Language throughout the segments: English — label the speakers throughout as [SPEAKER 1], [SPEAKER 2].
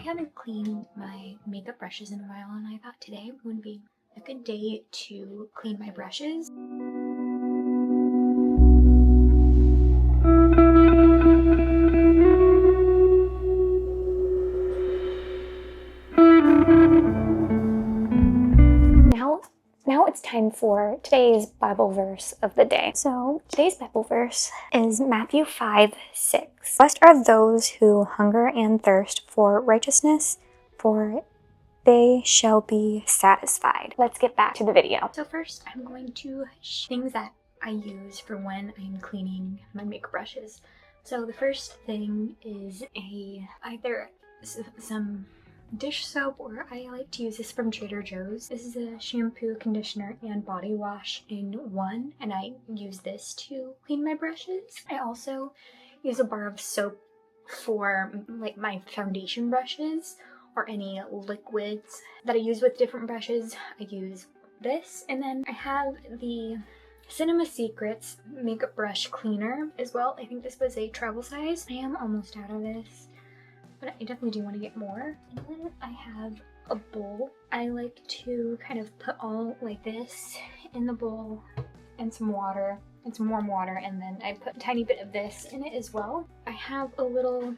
[SPEAKER 1] haven't cleaned my makeup brushes in a while, and I thought today would be a good day to clean my brushes. Now it's time for today's Bible verse of the day. So today's Bible verse is Matthew 5:6. Blessed are those who hunger and thirst for righteousness, for they shall be satisfied. Let's get back to the video. So first, I'm going to things that I use for when I'm cleaning my makeup brushes. So the first thing is either some dish soap, or I like to use this from Trader Joe's. This is a shampoo, conditioner, and body wash in one, and I use this to clean my brushes. I also use a bar of soap for like my foundation brushes or any liquids that I use with different brushes. I use this, and then I have the Cinema Secrets makeup brush cleaner as well. I think this was a travel size. I am almost out of this, but I definitely do want to get more. And then I have a bowl. I like to kind of put all like this in the bowl and some water and some warm water, and then I put a tiny bit of this in it as well. I have a little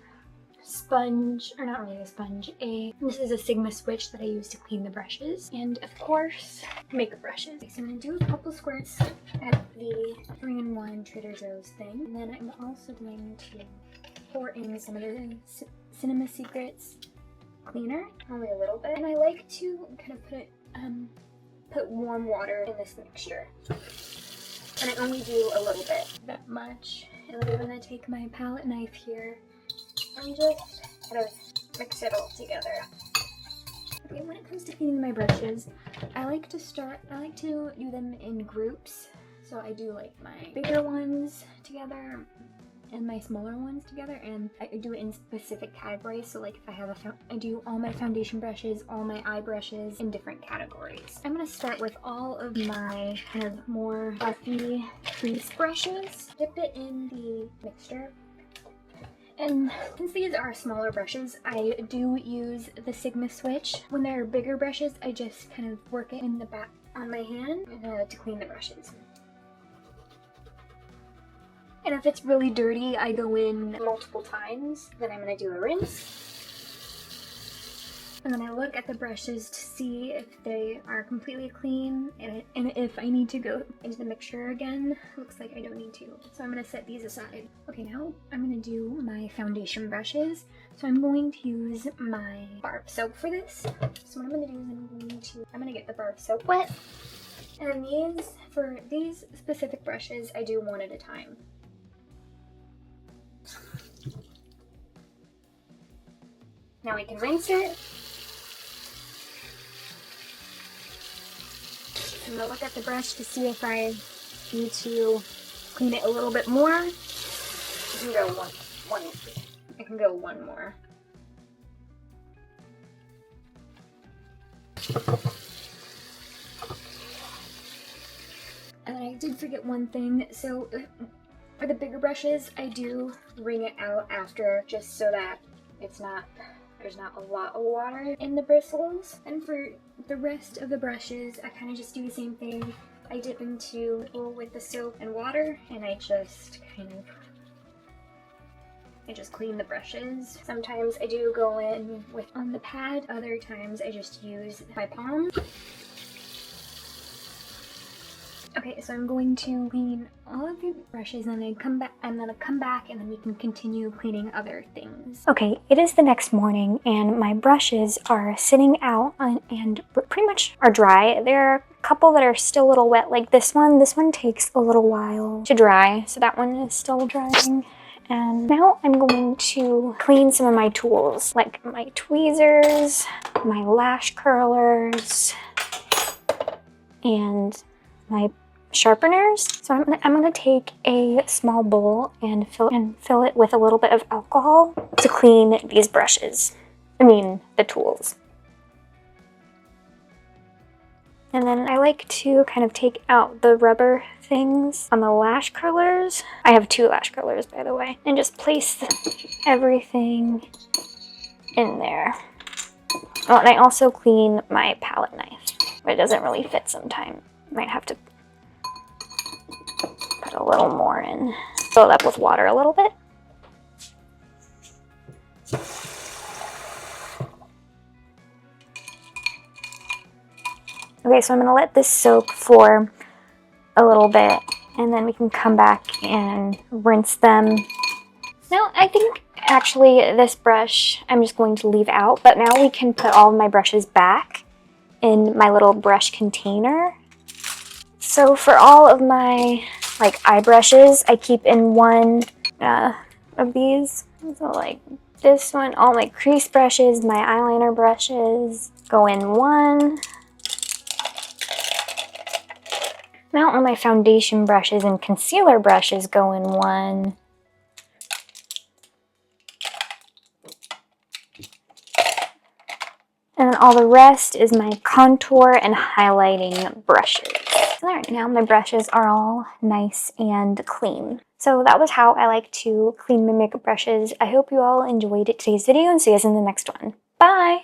[SPEAKER 1] sponge, or not really a sponge, this is a Sigma switch that I use to clean the brushes, and of course makeup brushes. So I'm going to do a couple squirts at the 3-in-1 Trader Joe's thing, and then I'm also going to pour in some of the Cinema Secrets cleaner, only a little bit, and I like to kind of put warm water in this mixture, and I only do a little bit, that much. And then I'm going to take my palette knife here and just kind of mix it all together. Okay, when it comes to cleaning my brushes, I like to do them in groups. So I do like my bigger ones together and my smaller ones together, and I do it in specific categories. So like if I have I do all my foundation brushes, all my eye brushes in different categories. I'm gonna start with all of my kind of more fluffy crease brushes. Dip it in the mixture. And since these are smaller brushes, I do use the Sigma switch. When they're bigger brushes, I just kind of work it in the back on my hand to clean the brushes. And if it's really dirty, I go in multiple times. Then I'm going to do a rinse. And then I look at the brushes to see if they are completely clean, and if I need to go into the mixture again. Looks like I don't need to. So I'm going to set these aside. Okay, now I'm going to do my foundation brushes. So I'm going to use my bar of soap for this. So what I'm going to do is I'm going to get the bar of soap wet. And for these specific brushes, I do one at a time. Now we can rinse it. I'm going to look at the brush to see if I need to clean it a little bit more. I can go one more. And I did forget one thing. So for the bigger brushes, I do wring it out after, just so that there's not a lot of water in the bristles. And for the rest of the brushes, I kind of just do the same thing. I dip into a bowl with the soap and water, and I just clean the brushes. Sometimes I do go in on the pad, other times I just use my palm. Okay, so I'm going to clean all of the brushes, and then I'm gonna come back and then we can continue cleaning other things. Okay, it is the next morning and my brushes are sitting out and pretty much are dry. There are a couple that are still a little wet, like this one. This one takes a little while to dry, so that one is still drying. And now I'm going to clean some of my tools, like my tweezers, my lash curlers, and my sharpeners. So I'm gonna take a small bowl and fill it with a little bit of alcohol to clean these brushes. The tools. And then I like to kind of take out the rubber things on the lash curlers. I have 2 lash curlers, by the way, and just place everything in there. Oh, and I also clean my palette knife, but it doesn't really fit sometimes. Might have to put a little more in. Fill it up with water a little bit. Okay, so I'm gonna let this soak for a little bit, and then we can come back and rinse them. Now, I think actually this brush I'm just going to leave out, but now we can put all of my brushes back in my little brush container. So for all of my eye brushes, I keep in one of these. So like this one, all my crease brushes, my eyeliner brushes go in one. Now all my foundation brushes and concealer brushes go in one. And then all the rest is my contour and highlighting brushes. There, now my brushes are all nice and clean. So that was how I like to clean my makeup brushes. I hope you all enjoyed today's video and see you guys in the next one. Bye!